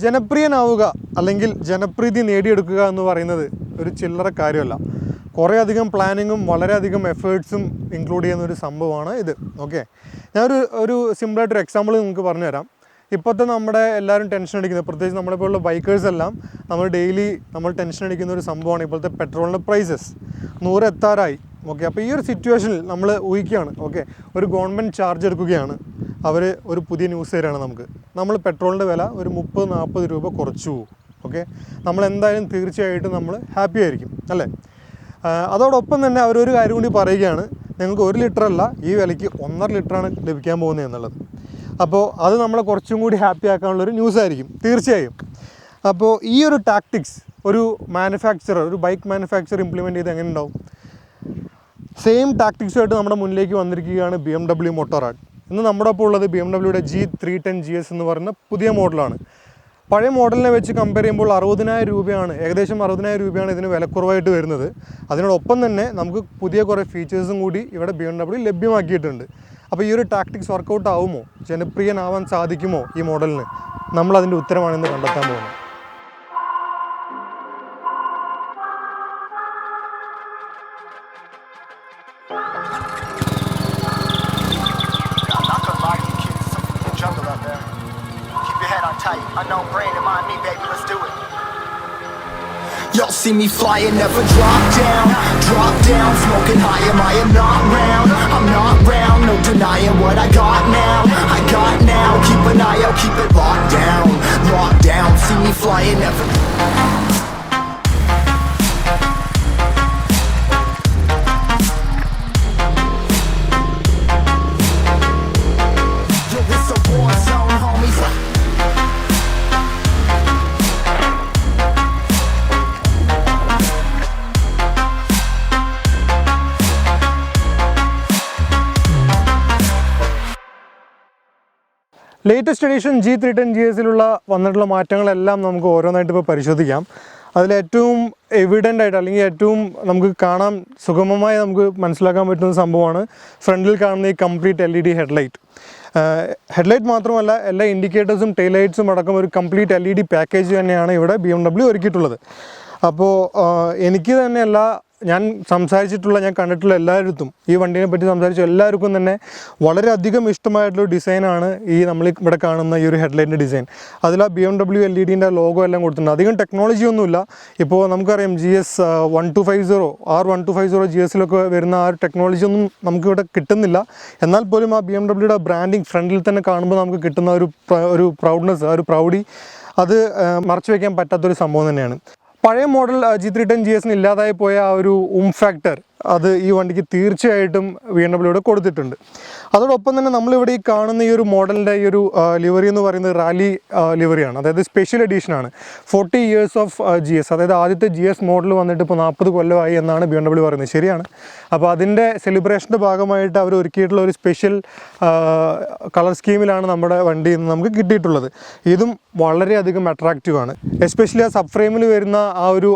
ജനപ്രിയനാവുക അല്ലെങ്കിൽ ജനപ്രീതി നേടിയെടുക്കുക എന്ന് പറയുന്നത് ഒരു ചില്ലറ കാര്യമല്ല. കുറേയധികം പ്ലാനിങ്ങും വളരെയധികം എഫേർട്സും ഇൻക്ലൂഡ് ചെയ്യുന്ന ഒരു സംഭവമാണ് ഇത്. ഓക്കെ, ഞാനൊരു സിമ്പിളായിട്ടൊരു എക്സാമ്പിൾ നിങ്ങൾക്ക് പറഞ്ഞുതരാം. ഇപ്പോഴത്തെ നമ്മുടെ എല്ലാവരും ടെൻഷൻ അടിക്കുന്നത്, പ്രത്യേകിച്ച് നമ്മളെപ്പോലുള്ള ബൈക്കേഴ്സ് എല്ലാം നമ്മൾ ടെൻഷൻ അടിക്കുന്ന ഒരു സംഭവമാണ് ഇപ്പോഴത്തെ പെട്രോളിൻ്റെ പ്രൈസസ്. 100 എത്താറായി. ഓക്കെ, അപ്പോൾ ഈ ഒരു സിറ്റുവേഷനിൽ നമ്മൾ ഊഹിക്കുകയാണ്. ഓക്കെ, ഒരു ഗവൺമെൻറ് ചാർജ് എടുക്കുകയാണ്. അവർ ഒരു പുതിയ ന്യൂസ് തരാണ് നമ്മൾ പെട്രോളിൻ്റെ വില ഒരു 30-40 രൂപ കുറച്ചു പോകും. ഓക്കെ, നമ്മളെന്തായാലും തീർച്ചയായിട്ടും നമ്മൾ ഹാപ്പി ആയിരിക്കും അല്ലേ. അതോടൊപ്പം തന്നെ അവരൊരു കാര്യം കൂടി പറയുകയാണ്, നിങ്ങൾക്ക് 1 ലിറ്റർ അല്ല, ഈ വിലയ്ക്ക് 1.5 ലിറ്ററാണ് ലഭിക്കാൻ പോകുന്നത് എന്നുള്ളത്. അപ്പോൾ അത് നമ്മളെ കുറച്ചും കൂടി ഹാപ്പി ആക്കാനുള്ളൊരു ന്യൂസായിരിക്കും തീർച്ചയായും. അപ്പോൾ ഈ ഒരു ടാക്ടിക്സ് ഒരു ബൈക്ക് മാനുഫാക്ചർ ഇംപ്ലിമെൻറ്റ് ചെയ്ത് എങ്ങനെ ഉണ്ടാവും? സെയിം ടാക്ടിക്സുമായിട്ട് നമ്മുടെ മുന്നിലേക്ക് വന്നിരിക്കുകയാണ് BMW Motorrad. ഇന്ന് നമ്മുടെ ഒപ്പം ഉള്ളത് BMWയുടെ G310 GS എന്ന് പറയുന്ന പുതിയ മോഡലാണ്. പഴയ മോഡലിനെ വെച്ച് കമ്പയർ ചെയ്യുമ്പോൾ 60,000 രൂപയാണ്, ഏകദേശം 60,000 രൂപയാണ് ഇതിന് വിലക്കുറവായിട്ട് വരുന്നത്. അതിനോടൊപ്പം തന്നെ നമുക്ക് പുതിയ കുറേ ഫീച്ചേഴ്സും കൂടി ഇവിടെ BMW ലഭ്യമാക്കിയിട്ടുണ്ട്. അപ്പോൾ ഈ ഒരു ടാക്ടിക്സ് വർക്കൗട്ട് ആവുമോ? ജനപ്രിയനാവാൻ സാധിക്കുമോ ഈ മോഡലിന്? നമ്മളതിൻ്റെ ഉത്തരമാണെന്ന് കണ്ടെത്താൻ പോകുന്നത്. Y'all see me flying, never drop down, smoking high, I am not round, I'm not round, no denying what I got now, keep an eye out, keep it locked down, see me flying, never. Latest edition G310 GSയിലുള്ള വന്നിട്ടുള്ള മാറ്റങ്ങളെല്ലാം നമുക്ക് ഓരോന്നായിട്ട് ഇപ്പോൾ പരിശോധിക്കാം. അതിലേറ്റവും evident ആയിട്ട് അല്ലെങ്കിൽ ഏറ്റവും നമുക്ക് കാണാൻ സുഗമമായി നമുക്ക് മനസ്സിലാക്കാൻ പറ്റുന്ന സംഭവമാണ് ഫ്രണ്ടിൽ കാണുന്ന ഈ കംപ്ലീറ്റ് LED ഹെഡ്ലൈറ്റ് മാത്രമല്ല, എല്ലാ ഇൻഡിക്കേറ്റേഴ്സും ടെയിൽ ലൈറ്റ്സും അടക്കം ഒരു കംപ്ലീറ്റ് LED പാക്കേജ് തന്നെയാണ് ഇവിടെ BMW ഒരുക്കിയിട്ടുള്ളത്. അപ്പോൾ എനിക്ക് തന്നെയല്ല, ഞാൻ കണ്ടിട്ടുള്ള എല്ലായിടത്തും ഈ വണ്ടീനെ പറ്റി സംസാരിച്ച എല്ലാവർക്കും തന്നെ വളരെയധികം ഇഷ്ടമായിട്ടുള്ളൊരു ഡിസൈനാണ് നമ്മൾ ഇവിടെ കാണുന്ന ഈ ഒരു ഹെഡ്ലൈറ്റിൻ്റെ ഡിസൈൻ. അതിൽ ആ BMW LEDൻ്റെ ലോഗോ എല്ലാം കൊടുത്തിട്ടുണ്ട്. അധികം ടെക്നോളജി ഒന്നുമില്ല. ഇപ്പോൾ നമുക്കറിയാം GS 1250 R1250 GSയിലൊക്കെ വരുന്ന ആ ഒരു ടെക്നോളജി ഒന്നും നമുക്കിവിടെ കിട്ടുന്നില്ല. എന്നാൽ പോലും ആ BMWയുടെ ബ്രാൻഡിങ് ഫ്രണ്ടിൽ തന്നെ കാണുമ്പോൾ നമുക്ക് കിട്ടുന്ന ഒരു പ്രൗഡ്നെസ്, ആ ഒരു പ്രൗഡി, അത് മറച്ചു വയ്ക്കാൻ പറ്റാത്തൊരു സംഭവം തന്നെയാണ്. പഴയ മോഡൽ G310 GSന് ഇല്ലാതായി പോയ ആ ഒരു ഫാക്ടർ അത് ഈ വണ്ടിക്ക് തീർച്ചയായിട്ടും BMW കൊടുത്തിട്ടുണ്ട്. അതോടൊപ്പം തന്നെ നമ്മളിവിടെ ഈ കാണുന്ന ഈ ഒരു മോഡലിൻ്റെ ഈ ഒരു ലിവറി എന്ന് പറയുന്നത് റാലി ലിവറിയാണ്, അതായത് സ്പെഷ്യൽ എഡീഷനാണ്. 40 years ഓഫ് GS, അതായത് ആദ്യത്തെ GS മോഡൽ വന്നിട്ട് ഇപ്പോൾ 40 കൊല്ലമായി എന്നാണ് BMW പറയുന്നത്. ശരിയാണ്. അപ്പോൾ അതിൻ്റെ സെലിബ്രേഷൻ്റെ ഭാഗമായിട്ട് അവർ ഒരുക്കിയിട്ടുള്ള ഒരു സ്പെഷ്യൽ കളർ സ്കീമിലാണ് നമ്മുടെ വണ്ടി ഇന്ന് നമുക്ക് കിട്ടിയിട്ടുള്ളത്. ഇതും വളരെയധികം അട്രാക്റ്റീവാണ്. എസ്പെഷ്യലി ആ സബ് ഫ്രെയിമിൽ വരുന്ന ആ ഒരു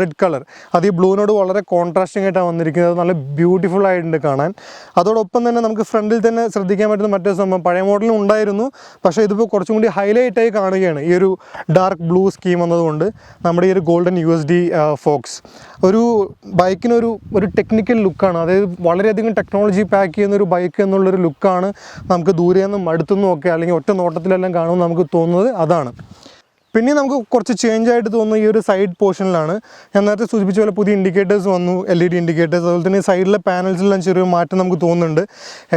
റെഡ് കളർ, അത് ഈ ബ്ലൂവിനോട് വളരെ കോൺട്രാസ്റ്റിംഗ് ആയിട്ടാണ് വന്നിരിക്കുന്നത്. നല്ല ബ്യൂട്ടിഫുൾ ആയിട്ടുണ്ട് കാണാൻ. അതോടൊപ്പം തന്നെ നമുക്ക് ഫ്രണ്ടിൽ തന്നെ ശ്രദ്ധിക്കാൻ പറ്റുന്ന മറ്റൊരു സംഭവം, പഴയ മോഡലിനും ഉണ്ടായിരുന്നു, പക്ഷേ ഇതിപ്പോൾ കുറച്ചും കൂടി ഹൈലൈറ്റായി കാണുകയാണ് ഈ ഒരു ഡാർക്ക് ബ്ലൂ സ്കീം വന്നതുകൊണ്ട്. നമ്മുടെ ഈ ഒരു ഗോൾഡൻ USD ഫോക്സ് ഒരു ബൈക്കിനൊരു ടെക്നിക്കൽ ലുക്കാണ്, അതായത് വളരെയധികം ടെക്നോളജി പാക്ക് ചെയ്യുന്ന ഒരു ബൈക്ക് എന്നുള്ളൊരു ലുക്കാണ് നമുക്ക് ദൂരെ നിന്നും അടുത്തുനിന്നും ഒക്കെ അല്ലെങ്കിൽ ഒറ്റ നോട്ടത്തിലെല്ലാം കാണുമ്പോൾ നമുക്ക് തോന്നുന്നത് അതാണ്. പിന്നെ നമുക്ക് കുറച്ച് ചേഞ്ച് ആയിട്ട് തോന്നുന്ന ഈ ഒരു സൈഡ് പോർഷനിലാണ്. ഞാൻ നേരത്തെ സൂചിപ്പിച്ച പോലെ പുതിയ ഇൻഡിക്കേറ്റേഴ്സ് വന്നു, LED ഇൻഡിക്കേറ്റേഴ്സ്. അതുപോലെ തന്നെ സൈഡിലെ പാനൽസിലെല്ലാം ചെറിയൊരു മാറ്റം നമുക്ക് തോന്നുന്നുണ്ട്.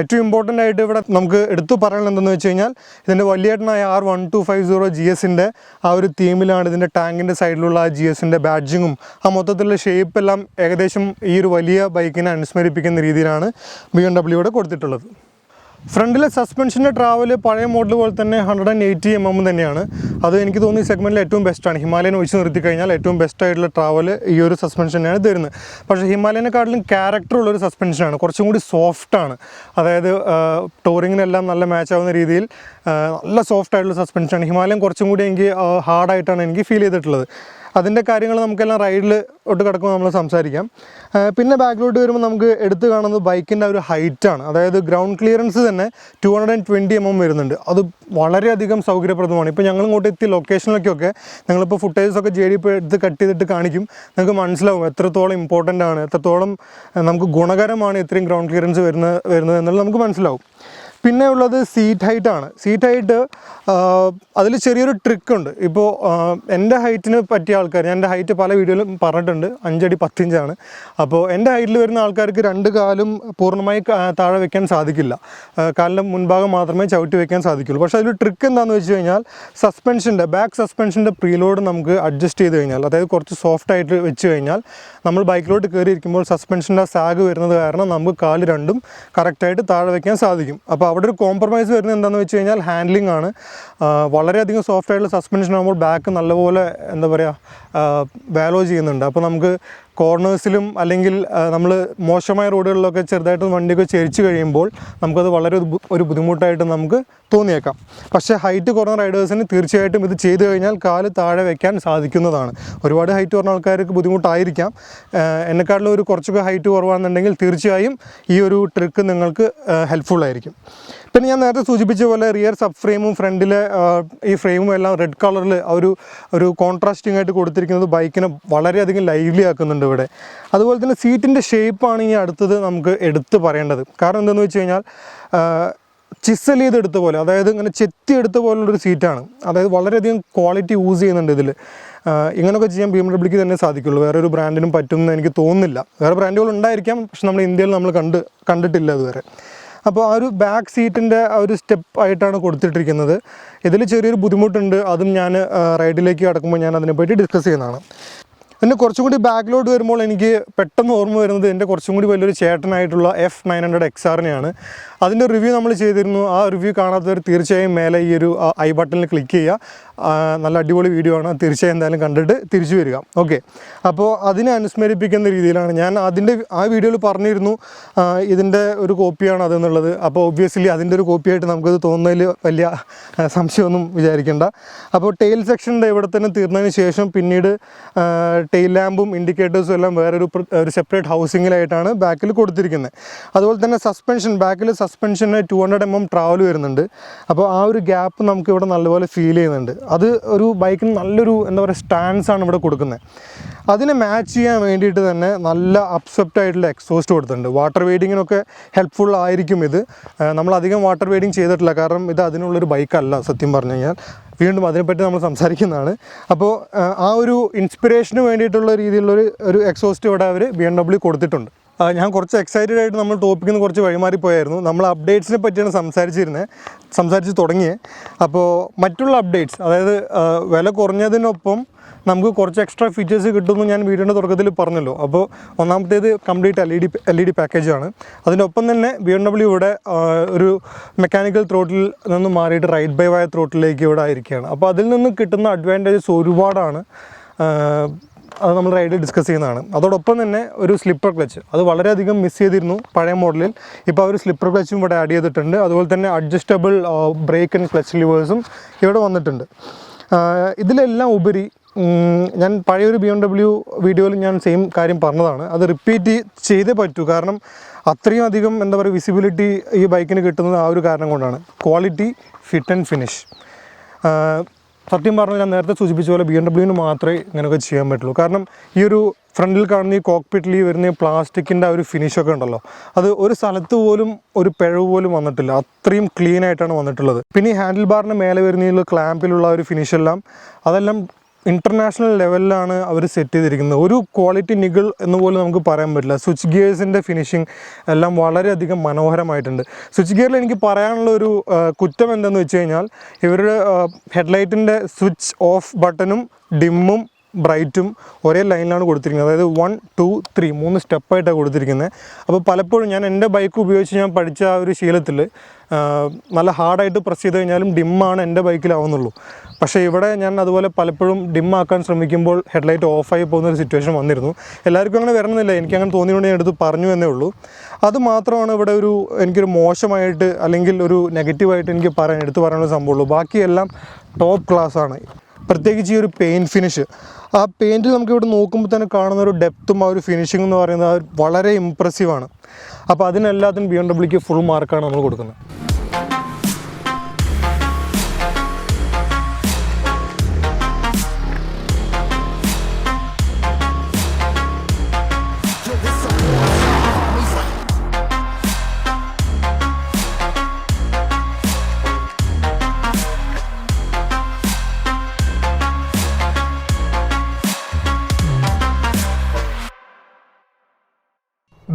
ഏറ്റവും ഇമ്പോർട്ടൻ്റ് ആയിട്ട് ഇവിടെ നമുക്ക് എടുത്തു പറയാനുള്ളത് എന്തെന്ന് വെച്ച് കഴിഞ്ഞാൽ, ഇതിൻ്റെ വലിയേട്ടനായ R1250 GSൻ്റെ ആ ഒരു തീമിലാണ് ഇതിൻ്റെ ടാങ്കിൻ്റെ സൈഡിലുള്ള ആ GSൻ്റെ ബാഡ്ജിങ്ങും ആ മൊത്തത്തിലുള്ള ഷേപ്പ് എല്ലാം ഏകദേശം ഈ ഒരു വലിയ ബൈക്കിനെ അനുസ്മരിപ്പിക്കുന്ന രീതിയിലാണ് BMW കൊടുത്തിട്ടുള്ളത്. ഫ്രണ്ടിലെ സസ്പെൻഷൻ്റെ ട്രാവൽ പഴയ മോഡൽ പോലെ തന്നെ 180 mm തന്നെയാണ്. അത് എനിക്ക് തോന്നുന്നു ഈ സെഗ്മെൻറ്റിൽ ഏറ്റവും ബെസ്റ്റാണ്. ഹിമാലയൻ ഒഴിച്ച് നിർത്തി കഴിഞ്ഞാൽ ഏറ്റവും ബെസ്റ്റ് ആയിട്ടുള്ള ട്രാവൽ ഈ ഒരു സസ്പെൻഷനാണ് തരുന്നത്. പക്ഷേ ഹിമാലയനെക്കാട്ടിലും ക്യാരക്ടറുള്ളൊരു സസ്പെൻഷനാണ്, കുറച്ചും കൂടി സോഫ്റ്റാണ്. അതായത് ടൂറിങ്ങിനെല്ലാം നല്ല മാച്ച് ആവുന്ന രീതിയിൽ നല്ല സോഫ്റ്റ് ആയിട്ടുള്ള സസ്പെൻഷനാണ്. ഹിമാലയൻ കുറച്ചും കൂടി എനിക്ക് ഹാർഡായിട്ടാണ് എനിക്ക് ഫീൽ ചെയ്തിട്ടുള്ളത്. അതിൻ്റെ കാര്യങ്ങൾ നമുക്കെല്ലാം റൈഡിൽ ഒട്ട് കിടക്കുമ്പോൾ നമ്മൾ സംസാരിക്കാം. പിന്നെ ബാക്കിലോട്ട് വരുമ്പോൾ നമുക്ക് എടുത്തു കാണുന്നത് ബൈക്കിൻ്റെ ഒരു ഹൈറ്റാണ്. അതായത് ഗ്രൗണ്ട് ക്ലിയറൻസ് തന്നെ 220 mm വരുന്നുണ്ട്. അത് വളരെയധികം സൗകര്യപ്രദമാണ്. ഇപ്പോൾ ഞങ്ങൾ ഇങ്ങോട്ട് എത്തിയ ലൊക്കേഷനിലേക്കൊക്കെ ഞങ്ങളിപ്പോൾ ഫുട്ടേജസൊക്കെ JD എടുത്ത് കട്ട് ചെയ്തിട്ട് കാണിക്കും. നിങ്ങൾക്ക് മനസ്സിലാവും എത്രത്തോളം ഇമ്പോർട്ടൻ്റ് ആണ്, എത്രത്തോളം നമുക്ക് ഗുണകരമാണ് ഇത്രയും ഗ്രൗണ്ട് ക്ലിയറൻസ് വരുന്നത് എന്നുള്ളത് നമുക്ക് മനസ്സിലാവും. പിന്നെ ഉള്ളത് സീറ്റ് ഹൈറ്റാണ്. സീറ്റ് ഹൈറ്റ് അതിൽ ചെറിയൊരു ട്രിക്കുണ്ട്. ഇപ്പോൾ എൻ്റെ ഹൈറ്റിന് പറ്റിയ ആൾക്കാർ, ഞാൻ എൻ്റെ ഹൈറ്റ് പല വീഡിയോയിലും പറഞ്ഞിട്ടുണ്ട്, 5 അടി 10 ഇഞ്ചാണ്. അപ്പോൾ എൻ്റെ ഹൈറ്റിൽ വരുന്ന ആൾക്കാർക്ക് 2 കാലും പൂർണ്ണമായി താഴെ വെക്കാൻ സാധിക്കില്ല. കാലിൻ്റെ മുൻഭാഗം മാത്രമേ ചവിട്ടി വെക്കാൻ സാധിക്കുള്ളൂ. പക്ഷേ അതിൽ ട്രിക്ക് എന്താണെന്ന് വെച്ച് കഴിഞ്ഞാൽ ബാക്ക് സസ്പെൻഷൻ്റെ പ്രീലോഡ് നമുക്ക് അഡ്ജസ്റ്റ് ചെയ്ത് കഴിഞ്ഞാൽ, അതായത് കുറച്ച് സോഫ്റ്റ് ആയിട്ട് വെച്ച് കഴിഞ്ഞാൽ നമ്മൾ ബൈക്കിലോട്ട് കയറിയിരിക്കുമ്പോൾ സസ്പെൻഷൻ്റെ സാഗ് വരുന്നത് കാരണം നമുക്ക് കാല് രണ്ടും കറക്റ്റായിട്ട് താഴെ വെക്കാൻ സാധിക്കും. അപ്പോൾ അവിടെ ഒരു കോംപ്രമൈസ് വരുന്നത് എന്താണെന്ന് വെച്ച് കഴിഞ്ഞാൽ ഹാൻഡ്ലിംഗ് ആണ്. വളരെയധികം സോഫ്റ്റ് ആയിട്ടുള്ള സസ്പെൻഷൻ ആകുമ്പോൾ ബാക്ക് നല്ലപോലെ എന്താ പറയുക വാലോ ചെയ്യുന്നുണ്ട്. അപ്പോൾ നമുക്ക് കോർണേഴ്സിലും അല്ലെങ്കിൽ നമ്മൾ മോശമായ റോഡുകളിലൊക്കെ ചെറുതായിട്ട് വണ്ടിയൊക്കെ ചെരിച്ച് കഴിയുമ്പോൾ നമുക്കത് വളരെ ഒരു ബുദ്ധിമുട്ടായിട്ട് നമുക്ക് തോന്നിയേക്കാം. പക്ഷേ ഹൈറ്റ് കുറഞ്ഞ റൈഡേഴ്സിന് തീർച്ചയായിട്ടും ഇത് ചെയ്തു കഴിഞ്ഞാൽ കാല് താഴെ വയ്ക്കാൻ സാധിക്കുന്നതാണ്. ഒരുപാട് ഹൈറ്റ് കുറഞ്ഞ ആൾക്കാർക്ക് ബുദ്ധിമുട്ടായിരിക്കാം. എന്നെക്കാട്ടിലും ഒരു കുറച്ചൊക്കെ ഹൈറ്റ് കുറവാണെന്നുണ്ടെങ്കിൽ തീർച്ചയായും ഈ ഒരു ട്രിക്ക് നിങ്ങൾക്ക് ഹെൽപ്ഫുൾ ആയിരിക്കും. പിന്നെ ഞാൻ നേരത്തെ സൂചിപ്പിച്ച പോലെ റിയർ സബ് ഫ്രെയിമും ഫ്രണ്ടിലെ ഈ ഫ്രെയിമും എല്ലാം റെഡ് കളറിൽ ഒരു കോൺട്രാസ്റ്റിംഗ് ആയിട്ട് കൊടുത്തിരിക്കുന്നത് ബൈക്കിനെ വളരെയധികം ലൈവ്ലി ആക്കുന്നുണ്ട് ഇവിടെ. അതുപോലെ തന്നെ സീറ്റിൻ്റെ ഷേപ്പാണ് ഇനി അടുത്തത് നമുക്ക് എടുത്ത് പറയേണ്ടത്. കാരണം എന്താണെന്ന് വെച്ച് കഴിഞ്ഞാൽ ചിസൽ ചെയ്തെടുത്ത പോലെ, അതായത് ഇങ്ങനെ ചെത്തിയെടുത്ത പോലുള്ളൊരു സീറ്റാണ്. അതായത് വളരെയധികം ക്വാളിറ്റി യൂസ് ചെയ്യുന്നുണ്ട് ഇതിൽ. ഇങ്ങനെയൊക്കെ ചെയ്യാൻ BMWക്ക് തന്നെ സാധിക്കുള്ളൂ. വേറൊരു ബ്രാൻഡിനും പറ്റുമെന്ന് എനിക്ക് തോന്നുന്നില്ല. വേറെ ബ്രാൻഡുകൾ ഉണ്ടായിരിക്കാം, പക്ഷെ നമ്മൾ ഇന്ത്യയിൽ നമ്മൾ കണ്ടിട്ടില്ല അതുവരെ. അപ്പോൾ ആ ഒരു ബാക്ക് സീറ്റിൻ്റെ ആ ഒരു സ്റ്റെപ്പ് ആയിട്ടാണ് കൊടുത്തിട്ടിരിക്കുന്നത്. ഇതിൽ ചെറിയൊരു ബുദ്ധിമുട്ടുണ്ട്, അതും ഞാൻ റൈഡിലേക്ക് കടക്കുമ്പോൾ ഞാൻ അതിനെപ്പറ്റി ഡിസ്കസ് ചെയ്യുന്നതാണ്. പിന്നെ കുറച്ചും കൂടി ബാക്കിലോട്ട് വരുമ്പോൾ എനിക്ക് പെട്ടെന്ന് ഓർമ്മ വരുന്നത് എൻ്റെ കുറച്ചും കൂടി വലിയൊരു ചേട്ടനായിട്ടുള്ള F900 XRനെയാണ്. അതിൻ്റെ റിവ്യൂ നമ്മൾ ചെയ്തിരുന്നു. ആ റിവ്യൂ കാണാത്തവർ തീർച്ചയായും മേലെ ഈ ഒരു ഐ ബട്ടണിൽ ക്ലിക്ക് ചെയ്യുക. നല്ല അടിപൊളി വീഡിയോ ആണ്, തീർച്ചയായും എന്തായാലും കണ്ടിട്ട് തിരിച്ചു വരിക. ഓക്കെ, അപ്പോൾ അതിനെ അനുസ്മരിപ്പിക്കുന്ന രീതിയിലാണ് ഞാൻ ആ വീഡിയോയിൽ പറഞ്ഞിരുന്നു ഇതിൻ്റെ ഒരു കോപ്പിയാണ് അതെന്നുള്ളത്. അപ്പോൾ ഒബ്വിയസ്ലി അതിൻ്റെ ഒരു കോപ്പിയായിട്ട് നമുക്കത് തോന്നുന്നതിൽ വലിയ സംശയമൊന്നും വിചാരിക്കേണ്ട. അപ്പോൾ ടെയിൽ സെക്ഷൻ്റെ ഇവിടെ തന്നെ തീർന്നതിന് ശേഷം പിന്നീട് ടെയിൽ ലാമ്പും ഇൻഡിക്കേറ്റേഴ്സും എല്ലാം വേറൊരു സെപ്പറേറ്റ് ഹൗസിങ്ങിലായിട്ടാണ് ബാക്കിൽ കൊടുത്തിരിക്കുന്നത്. അതുപോലെ തന്നെ ബാക്കിൽ സസ്പെൻഷന് 200 mm ട്രാവൽ വരുന്നുണ്ട്. അപ്പോൾ ആ ഒരു ഗ്യാപ്പ് നമുക്ക് ഇവിടെ നല്ലപോലെ ഫീൽ ചെയ്യുന്നുണ്ട്. അത് ഒരു ബൈക്കിന് നല്ലൊരു എന്താ പറയുക സ്റ്റാൻസാണ് ഇവിടെ കൊടുക്കുന്നത്. അതിനെ മാച്ച് ചെയ്യാൻ വേണ്ടിയിട്ട് തന്നെ നല്ല അപ്സെപ്റ്റ് ആയിട്ടുള്ള എക്സോസ്റ്റ് കൊടുത്തിട്ടുണ്ട്. വാട്ടർ വെയ്ഡിങ്ങിനൊക്കെ ഹെൽപ്ഫുൾ ആയിരിക്കും ഇത്. നമ്മളധികം വാട്ടർ വെയ്ഡിങ് ചെയ്തിട്ടില്ല, കാരണം ഇത് അതിനുള്ളൊരു ബൈക്കല്ല സത്യം പറഞ്ഞു കഴിഞ്ഞാൽ. വീണ്ടും അതിനെപ്പറ്റി നമ്മൾ സംസാരിക്കുന്നതാണ്. അപ്പോൾ ആ ഒരു ഇൻസ്പിറേഷന് വേണ്ടിയിട്ടുള്ള രീതിയിലുള്ളൊരു എക്സോസ്റ്റ് ഇവിടെ അവർ BMW കൊടുത്തിട്ടുണ്ട്. ഞാൻ കുറച്ച് എക്സൈറ്റഡ് ആയിട്ട് നമ്മൾ ടോപ്പിക്കിൽ നിന്ന് കുറച്ച് വഴിമാറിപ്പോയായിരുന്നു. നമ്മൾ അപ്ഡേറ്റ്സിനെ പറ്റിയാണ് സംസാരിച്ച് തുടങ്ങിയത്. അപ്പോൾ മറ്റുള്ള അപ്ഡേറ്റ്സ്, അതായത് വില കുറഞ്ഞതിനൊപ്പം നമുക്ക് കുറച്ച് എക്സ്ട്രാ ഫീച്ചേഴ്സ് കിട്ടുമെന്ന് ഞാൻ വീഡിയോയുടെ തുടക്കത്തിൽ പറഞ്ഞല്ലോ. അപ്പോൾ ഒന്നാമത്തേത് കംപ്ലീറ്റ് LED പാക്കേജാണ്. അതിനൊപ്പം തന്നെ BMW ഇവിടെ ഒരു മെക്കാനിക്കൽ ത്രോട്ടിൽ നിന്ന് മാറിയിട്ട് റൈഡ് ബൈ വയർ ത്രോട്ടിലേക്ക് ഇവിടെ ആയിരിക്കുകയാണ്. അപ്പോൾ അതിൽ നിന്ന് കിട്ടുന്ന അഡ്വാൻറ്റേജസ് ഒരുപാടാണ്. അത് നമ്മൾ റൈഡിൽ ഡിസ്കസ് ചെയ്യുന്നതാണ്. അതോടൊപ്പം തന്നെ ഒരു സ്ലിപ്പർ ക്ലച്ച്, അത് വളരെയധികം മിസ് ചെയ്തിരുന്നു പഴയ മോഡലിൽ. ഇപ്പോൾ ഒരു സ്ലിപ്പർ ക്ലച്ചും ഇവിടെ ആഡ് ചെയ്തിട്ടുണ്ട്. അതുപോലെ തന്നെ അഡ്ജസ്റ്റബിൾ ബ്രേക്ക് ആൻഡ് ക്ലച്ച് ലിവേഴ്സും ഇവിടെ വന്നിട്ടുണ്ട്. ഇതിലെല്ലാം ഉപരി ഞാൻ പഴയൊരു BMW വീഡിയോയിൽ ഞാൻ സെയിം കാര്യം പറഞ്ഞതാണ്. അത് റിപ്പീറ്റ് ചെയ്തേ പറ്റൂ, കാരണം അത്രയും അധികം എന്താ പറയുക വിസിബിലിറ്റി ഈ ബൈക്കിന് കിട്ടുന്നത് ആ ഒരു കാരണം കൊണ്ടാണ്. Quality, fit and finish. സത്യം പറഞ്ഞാൽ ഞാൻ നേരത്തെ സൂചിപ്പിച്ച പോലെ BMWന് മാത്രമേ ഇങ്ങനെയൊക്കെ ചെയ്യാൻ പറ്റുള്ളൂ. കാരണം ഈ ഒരു ഫ്രണ്ടിൽ കാണുന്ന ഈ കോക്പിറ്റിൽ വരുന്ന പ്ലാസ്റ്റിക്കിൻ്റെ ആ ഒരു ഫിനിഷൊക്കെ ഉണ്ടല്ലോ, അത് ഒരു സ്ഥലത്ത് പോലും ഒരു പിഴവ് പോലും വന്നിട്ടില്ല. അത്രയും ക്ലീൻ ആയിട്ടാണ് വന്നിട്ടുള്ളത്. പിന്നെ ഈ ഹാൻഡിൽ ബാറിന് മേലെ വരുന്ന ക്ലാമ്പിലുള്ള ഒരു ഫിനിഷെല്ലാം അതെല്ലാം ഇൻ്റർനാഷണൽ ലെവലിലാണ് അവർ സെറ്റ് ചെയ്തിരിക്കുന്നത്. ഒരു ക്വാളിറ്റി നിഗിൾ എന്ന് പോലും നമുക്ക് പറയാൻ പറ്റില്ല. സ്വിച്ച് ഗിയേഴ്സിൻ്റെ ഫിനിഷിങ് എല്ലാം വളരെയധികം മനോഹരമായിട്ടുണ്ട്. സ്വിച്ച് ഗിയറിൽ എനിക്ക് പറയാനുള്ള ഒരു കുറ്റം എന്താണെന്ന് വെച്ച് കഴിഞ്ഞാൽ ഇവരുടെ ഹെഡ്ലൈറ്റിൻ്റെ സ്വിച്ച് ഓഫ് ബട്ടണും ഡിമ്മും ബ്രൈറ്റും ഒരേ ലൈനിലാണ് കൊടുത്തിരിക്കുന്നത്. അതായത് 1, 2, 3 3 സ്റ്റെപ്പായിട്ടാണ് കൊടുത്തിരിക്കുന്നത്. അപ്പോൾ പലപ്പോഴും ഞാൻ എൻ്റെ ബൈക്ക് ഉപയോഗിച്ച് ഞാൻ പഠിച്ച ആ ഒരു ശീലത്തിൽ നല്ല ഹാർഡായിട്ട് പ്രസ് ചെയ്ത് കഴിഞ്ഞാലും ഡിമ്മാണ് എൻ്റെ ബൈക്കിലാവുന്നുള്ളൂ. പക്ഷേ ഇവിടെ ഞാൻ അതുപോലെ പലപ്പോഴും ഡിമ്മാക്കാൻ ശ്രമിക്കുമ്പോൾ ഹെഡ്ലൈറ്റ് ഓഫായി പോകുന്നൊരു സിറ്റുവേഷൻ വന്നിരുന്നു. എല്ലാവർക്കും അങ്ങനെ വരണമെന്നില്ല, എനിക്കങ്ങനെ തോന്നിയുകൊണ്ട് ഞാൻ എടുത്ത് പറഞ്ഞു എന്നേ ഉള്ളൂ. അത് മാത്രമാണ് ഇവിടെ എനിക്കൊരു മോശമായിട്ട് അല്ലെങ്കിൽ ഒരു നെഗറ്റീവായിട്ട് എനിക്ക് എടുത്തു പറയാനുള്ള സംഭവമുള്ളൂ. ബാക്കിയെല്ലാം ടോപ്പ് ക്ലാസ്സാണ്. പ്രത്യേകിച്ച് ഈ ഒരു പെയിൻറ്റ് ഫിനിഷ് ആ പെയിൻറ്റിൽ നമുക്കിവിടെ നോക്കുമ്പോൾ തന്നെ കാണുന്ന ഒരു ഡെപ്തും ആ ഒരു ഫിനിഷിംഗ് എന്ന് പറയുന്നത് വളരെ ഇമ്പ്രസീവാണ്. അപ്പോൾ അതിനെല്ലാത്തിനും BMW ഫുൾ മാർക്കാണ് നമ്മൾ കൊടുക്കുന്നത്.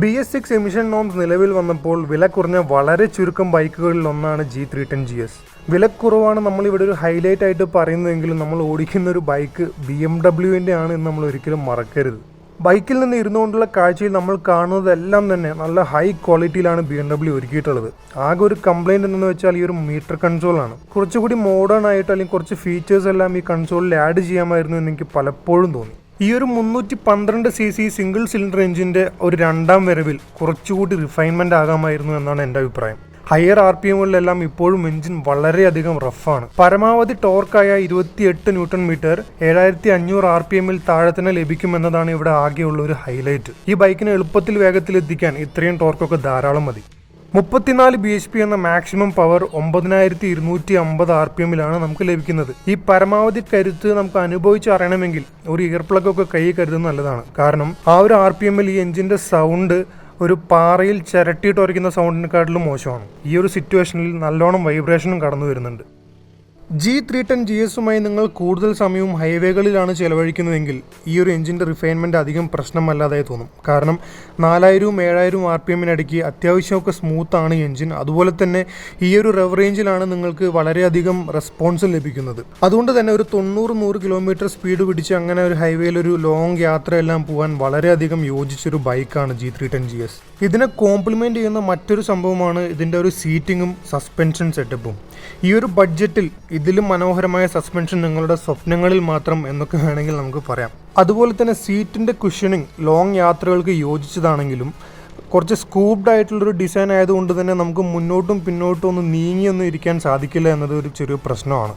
BS6 എമിഷൻ നോംസ് നിലവിൽ വന്നപ്പോൾ വില കുറഞ്ഞ വളരെ ചുരുക്കം ബൈക്കുകളിൽ ഒന്നാണ് G310 GS. വിലക്കുറവാണ് നമ്മളിവിടെ ഒരു ഹൈലൈറ്റ് ആയിട്ട് പറയുന്നതെങ്കിലും നമ്മൾ ഓടിക്കുന്ന ഒരു ബൈക്ക് BMW-ൻ്റെ ആണ് എന്ന് നമ്മൾ ഒരിക്കലും മറക്കരുത്. ബൈക്കിൽ നിന്ന് ഇരുന്നുകൊണ്ടുള്ള കാഴ്ചയിൽ നമ്മൾ കാണുന്നതെല്ലാം തന്നെ നല്ല ഹൈ ക്വാളിറ്റിയിലാണ് BMW ഒരുക്കിയിട്ടുള്ളത്. ആകെ ഒരു കംപ്ലൈൻറ്റ് എന്ന് വെച്ചാൽ ഈ ഒരു മീറ്റർ കൺസോളാണ്. കുറച്ചുകൂടി മോഡേൺ ആയിട്ട് അല്ലെങ്കിൽ കുറച്ച് ഫീച്ചേഴ്സ് എല്ലാം ഈ കൺസോളിൽ ആഡ് ചെയ്യാമായിരുന്നു എന്ന് എനിക്ക് പലപ്പോഴും തോന്നി. ഈ ഒരു 312cc സിംഗിൾ സിലിണ്ടർ എഞ്ചിൻ്റെ ഒരു രണ്ടാം വരവിൽ കുറച്ചുകൂടി റിഫൈൻമെൻ്റ് ആകാമായിരുന്നു എന്നാണ് എൻ്റെ അഭിപ്രായം. ഹയർ RPMകളിലെല്ലാം ഇപ്പോഴും എഞ്ചിൻ വളരെയധികം റഫാണ്. പരമാവധി ടോർക്കായ 28 Nm 7500 RPMൽ താഴെ തന്നെ ലഭിക്കുമെന്നതാണ് ഇവിടെ ആകെയുള്ള ഒരു ഹൈലൈറ്റ്. ഈ ബൈക്കിന് എളുപ്പത്തിൽ വേഗത്തിൽ എത്തിക്കാൻ ഇത്രയും ടോർക്കൊക്കെ ധാരാളം മതി. 34 bhp എന്ന മാക്സിമം പവർ 9250 RPMലാണ് നമുക്ക് ലഭിക്കുന്നത്. ഈ പരമാവധി കരുത്ത് നമുക്ക് അനുഭവിച്ചറിയണമെങ്കിൽ ഒരു ഇയർ പ്ലഗ് ഒക്കെ കൈ കരുതുന്നത് നല്ലതാണ്. കാരണം ആ ഒരു RPMൽ ഈ എഞ്ചിൻ്റെ സൗണ്ട് ഒരു പാറയിൽ ചിരട്ടിയിട്ട് ഉരയ്ക്കുന്ന സൗണ്ടിനെക്കാട്ടിലും മോശമാണ്. ഈ ഒരു സിറ്റുവേഷനിൽ നല്ലോണം വൈബ്രേഷനും കടന്നു വരുന്നുണ്ട്. G310 GSുമായി നിങ്ങൾ കൂടുതൽ സമയവും ഹൈവേകളിലാണ് ചെലവഴിക്കുന്നതെങ്കിൽ ഈ ഒരു എഞ്ചിൻ്റെ റിഫൈൻമെൻറ്റ് അധികം പ്രശ്നമല്ലാതായി തോന്നും. കാരണം 4000-7000 RPMിനടിക്ക് അത്യാവശ്യമൊക്കെ സ്മൂത്താണ് ഈ എഞ്ചിൻ. അതുപോലെ തന്നെ ഈ ഒരു റെവ് റേഞ്ചിലാണ് നിങ്ങൾക്ക് വളരെയധികം റെസ്പോൺസ് ലഭിക്കുന്നത്. അതുകൊണ്ട് തന്നെ ഒരു 90-100 കിലോമീറ്റർ സ്പീഡ് പിടിച്ച് അങ്ങനെ ഒരു ഹൈവേയിൽ ഒരു ലോങ് യാത്രയെല്ലാം പോകാൻ വളരെയധികം യോജിച്ചൊരു ബൈക്കാണ് G310 GS. ഇതിനെ കോംപ്ലിമെൻ്റ് ചെയ്യുന്ന മറ്റൊരു സംഭവമാണ് ഇതിൻ്റെ ഒരു സീറ്റിങ്ങും സസ്പെൻഷൻ സെറ്റപ്പും. ഈ ഒരു ബഡ്ജറ്റിൽ ഇതിലും മനോഹരമായ സസ്പെൻഷൻ നിങ്ങളുടെ സ്വപ്നങ്ങളിൽ മാത്രം എന്നൊക്കെ വേണമെങ്കിൽ നമുക്ക് പറയാം. അതുപോലെ തന്നെ സീറ്റിൻ്റെ കുഷനിങ് ലോങ് യാത്രകൾക്ക് യോജിച്ചതാണെങ്കിലും കുറച്ച് സ്കൂപ്ഡ് ആയിട്ടുള്ളൊരു ഡിസൈൻ ആയതുകൊണ്ട് തന്നെ നമുക്ക് മുന്നോട്ടും പിന്നോട്ടും ഒന്ന് നീങ്ങിയൊന്നും ഇരിക്കാൻ സാധിക്കില്ല എന്നത് ഒരു ചെറിയ പ്രശ്നമാണ്.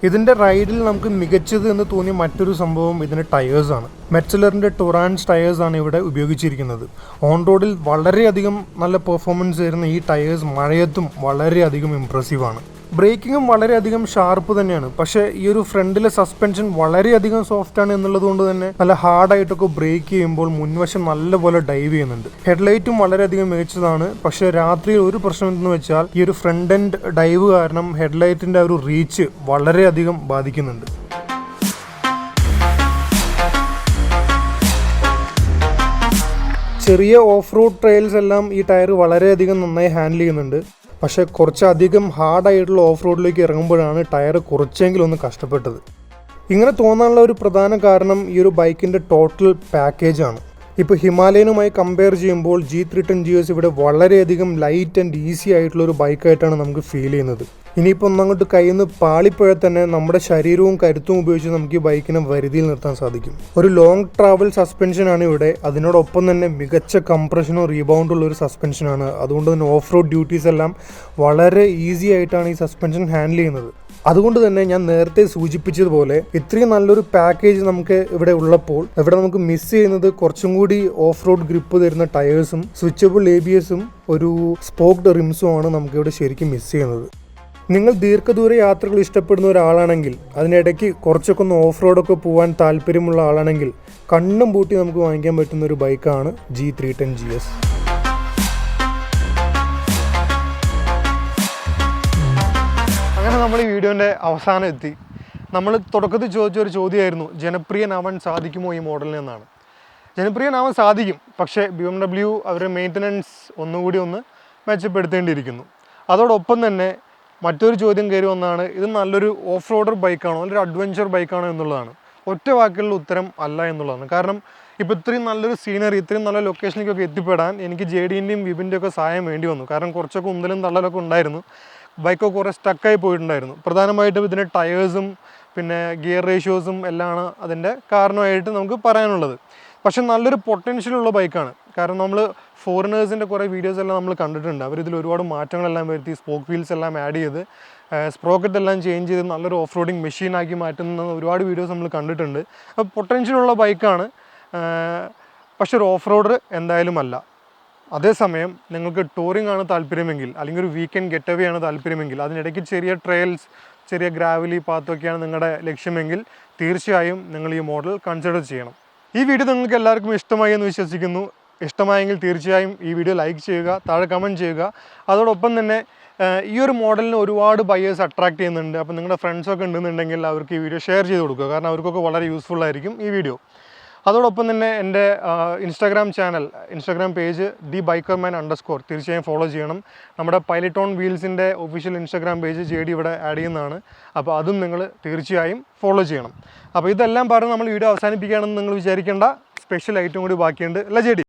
ഇതിൻ്റെ റൈഡിൽ നമുക്ക് മികച്ചത് എന്ന് തോന്നിയ മറ്റൊരു സംഭവം ഇതിൻ്റെ ടയേഴ്സാണ്. മെറ്റ്സലറിൻ്റെ ടൊറാൻസ് ടയേഴ്സാണ് ഇവിടെ ഉപയോഗിച്ചിരിക്കുന്നത്. ഓൺ റോഡിൽ വളരെയധികം നല്ല പെർഫോമൻസ് തരുന്ന ഈ ടയേഴ്സ് മഴയത്തും വളരെയധികം ഇമ്പ്രസീവാണ്. ബ്രേക്കിങ്ങും വളരെയധികം ഷാർപ്പ് തന്നെയാണ്. പക്ഷേ ഈ ഒരു ഫ്രണ്ടിലെ സസ്പെൻഷൻ വളരെയധികം സോഫ്റ്റാണ് എന്നുള്ളത് കൊണ്ട് തന്നെ നല്ല ഹാർഡായിട്ടൊക്കെ ബ്രേക്ക് ചെയ്യുമ്പോൾ മുൻവശം നല്ലപോലെ ഡൈവ് ചെയ്യുന്നുണ്ട്. ഹെഡ്ലൈറ്റും വളരെയധികം മികച്ചതാണ്. പക്ഷേ രാത്രിയിൽ ഒരു പ്രശ്നം എന്തെന്ന് വെച്ചാൽ ഈ ഒരു ഫ്രണ്ട് എൻഡ് ഡൈവ് കാരണം ഹെഡ്ലൈറ്റിൻ്റെ ഒരു റീച്ച് വളരെയധികം ബാധിക്കുന്നുണ്ട്. ചെറിയ ഓഫ് റോഡ് ട്രയൽസ് എല്ലാം ഈ ടയർ വളരെയധികം നന്നായി ഹാൻഡിൽ ചെയ്യുന്നുണ്ട്. പക്ഷേ കുറച്ചധികം ഹാർഡായിട്ടുള്ള ഓഫ് റോഡിലേക്ക് ഇറങ്ങുമ്പോഴാണ് ടയർ കുറച്ചെങ്കിലും ഒന്ന് കഷ്ടപ്പെട്ടത്. ഇങ്ങനെ തോന്നാനുള്ള ഒരു പ്രധാന കാരണം ഈ ഒരു ബൈക്കിൻ്റെ ടോട്ടൽ പാക്കേജാണ്. ഇപ്പോൾ ഹിമാലയനുമായി കമ്പയർ ചെയ്യുമ്പോൾ G310 GS ഇവിടെ വളരെയധികം ലൈറ്റ് ആൻഡ് ഈസി ആയിട്ടുള്ളൊരു ബൈക്കായിട്ടാണ് നമുക്ക് ഫീൽ ചെയ്യുന്നത്. ഇനിയിപ്പോൾ ഒന്നങ്ങോട്ട് കയ്യിൽ നിന്ന് പാളിപ്പോയാൽ തന്നെ നമ്മുടെ ശരീരവും കരുത്തും ഉപയോഗിച്ച് നമുക്ക് ഈ ബൈക്കിനെ വരുതിയിൽ നിർത്താൻ സാധിക്കും. ഒരു ലോങ് ട്രാവൽ സസ്പെൻഷനാണ് ഇവിടെ. അതിനോടൊപ്പം തന്നെ മികച്ച കംപ്രഷനോ റീബൗണ്ടുള്ള ഒരു സസ്പെൻഷനാണ്. അതുകൊണ്ട് തന്നെ ഓഫ് റോഡ് ഡ്യൂട്ടീസ് എല്ലാം വളരെ ഈസി ആയിട്ടാണ് ഈ സസ്പെൻഷൻ ഹാൻഡിൽ ചെയ്യുന്നത്. അതുകൊണ്ട് തന്നെ ഞാൻ നേരത്തെ സൂചിപ്പിച്ചതുപോലെ ഇത്രയും നല്ലൊരു പാക്കേജ് നമുക്ക് ഇവിടെ ഉള്ളപ്പോൾ ഇവിടെ നമുക്ക് മിസ് ചെയ്യുന്നത് കുറച്ചും കൂടി ഓഫ് റോഡ് ഗ്രിപ്പ് തരുന്ന ടയേഴ്സും സ്വിച്ചബിൾ ABSും ഒരു സ്പോക്ഡ് റിംസും ആണ് നമുക്കിവിടെ ശരിക്കും മിസ് ചെയ്യുന്നത്. നിങ്ങൾ ദീർഘദൂര യാത്രകൾ ഇഷ്ടപ്പെടുന്ന ഒരാളാണെങ്കിൽ, അതിനിടയ്ക്ക് കുറച്ചൊക്കെ ഒന്ന് ഓഫ് റോഡൊക്കെ പോകാൻ താല്പര്യമുള്ള ആളാണെങ്കിൽ കണ്ണും പൂട്ടി നമുക്ക് വാങ്ങിക്കാൻ പറ്റുന്ന ഒരു ബൈക്കാണ് G310 GS. അങ്ങനെ നമ്മൾ ഈ വീഡിയോൻ്റെ അവസാനം എത്തി. നമ്മൾ തുടക്കത്തിൽ ചോദിച്ചൊരു ചോദ്യമായിരുന്നു, ജനപ്രിയനാവാൻ സാധിക്കുമോ ഈ മോഡലിൽ നിന്നാണ്. ജനപ്രിയനാവാൻ സാധിക്കും, പക്ഷേ BMW അവരുടെ മെയിൻ്റനൻസ് ഒന്നുകൂടി ഒന്ന് മെച്ചപ്പെടുത്തേണ്ടിയിരിക്കുന്നു. അതോടൊപ്പം തന്നെ മറ്റൊരു ചോദ്യം കയറി വന്നാണ്, ഇത് നല്ലൊരു ഓഫ് റോഡർ ബൈക്കാണോ നല്ലൊരു അഡ്വഞ്ചർ ബൈക്കാണോ എന്നുള്ളതാണ്. ഒറ്റ വാക്കിലുള്ള ഉത്തരം അല്ല എന്നുള്ളതാണ്. കാരണം ഇപ്പോൾ ഇത്രയും നല്ലൊരു സീനറി, ഇത്രയും നല്ല ലൊക്കേഷനിലേക്കൊക്കെ എത്തിപ്പെടാൻ എനിക്ക് JDൻ്റെയും വിബിൻ്റെ ഒക്കെ സഹായം വേണ്ടി വന്നു. കാരണം കുറച്ചൊക്കെ ഉന്തലും തള്ളലൊക്കെ ഉണ്ടായിരുന്നു. ബൈക്കൊക്കെ കുറേ സ്റ്റക്കായി പോയിട്ടുണ്ടായിരുന്നു. പ്രധാനമായിട്ടും ഇതിൻ്റെ ടയേഴ്സും പിന്നെ ഗിയർ റേഷ്യോസും എല്ലാമാണ് അതിൻ്റെ കാരണമായിട്ട് നമുക്ക് പറയാനുള്ളത്. പക്ഷെ നല്ലൊരു പൊട്ടൻഷ്യലുള്ള ബൈക്കാണ്. കാരണം നമ്മൾ ഫോറിനേഴ്സിൻ്റെ കുറേ വീഡിയോസ് എല്ലാം നമ്മൾ കണ്ടിട്ടുണ്ട്. അവരിതിൽ ഒരുപാട് മാറ്റങ്ങളെല്ലാം വരുത്തി, സ്പോക്ക് വീൽസ് എല്ലാം ആഡ് ചെയ്ത് സ്പ്രോക്കറ്റ് എല്ലാം ചേഞ്ച് ചെയ്ത് നല്ലൊരു ഓഫ് റോഡിങ് മെഷീനാക്കി മാറ്റുന്ന ഒരുപാട് വീഡിയോസ് നമ്മൾ കണ്ടിട്ടുണ്ട്. അപ്പോൾ പൊട്ടൻഷ്യലുള്ള ബൈക്കാണ്, പക്ഷെ ഒരു ഓഫ് റോഡർ എന്തായാലും അല്ല. അതേസമയം നിങ്ങൾക്ക് ടൂറിംഗ് ആണ് താല്പര്യമെങ്കിൽ, അല്ലെങ്കിൽ ഒരു വീക്കെൻഡ് ഗെറ്റ് അവേ ആണ് താല്പര്യമെങ്കിൽ, അതിനിടയ്ക്ക് ചെറിയ ട്രയൽസ്, ചെറിയ ഗ്രാവലി പാത്തൊക്കെയാണ് നിങ്ങളുടെ ലക്ഷ്യമെങ്കിൽ തീർച്ചയായും നിങ്ങൾ ഈ മോഡൽ കൺസിഡർ ചെയ്യണം. ഈ വീഡിയോ നിങ്ങൾക്ക് എല്ലാവർക്കും ഇഷ്ടമായി എന്ന് വിശ്വസിക്കുന്നു. ഇഷ്ടമായെങ്കിൽ തീർച്ചയായും ഈ വീഡിയോ ലൈക്ക് ചെയ്യുക, താഴെ കമൻറ്റ് ചെയ്യുക. അതോടൊപ്പം തന്നെ ഈ ഒരു മോഡലിന് ഒരുപാട് ബയേഴ്സ് അട്രാക്ട് ചെയ്യുന്നുണ്ട്. അപ്പോൾ നിങ്ങളുടെ ഫ്രണ്ട്സൊക്കെ ഉണ്ടെന്നുണ്ടെങ്കിൽ അവർക്ക് ഈ വീഡിയോ ഷെയർ ചെയ്ത് കൊടുക്കുക, കാരണം അവർക്കൊക്കെ വളരെ യൂസ്ഫുൾ ആയിരിക്കും ഈ വീഡിയോ. അതോടൊപ്പം തന്നെ എൻ്റെ ഇൻസ്റ്റാഗ്രാം പേജ് @BikerMan_ തീർച്ചയായും ഫോളോ ചെയ്യണം. നമ്മുടെ പൈലറ്റ് ഓൺ വീൽസിൻ്റെ ഒഫീഷ്യൽ ഇൻസ്റ്റാഗ്രാം പേജ് JD ഇവിടെ ആഡ് ചെയ്യുന്നതാണ്. അപ്പോൾ അതും നിങ്ങൾ തീർച്ചയായും ഫോളോ ചെയ്യണം. അപ്പോൾ ഇതെല്ലാം പറഞ്ഞ് നമ്മൾ വീഡിയോ അവസാനിപ്പിക്കുകയാണെന്ന് നിങ്ങൾ വിചാരിക്കേണ്ട, സ്പെഷ്യൽ ഐറ്റം കൂടി ബാക്കിയുണ്ട് അല്ല JD?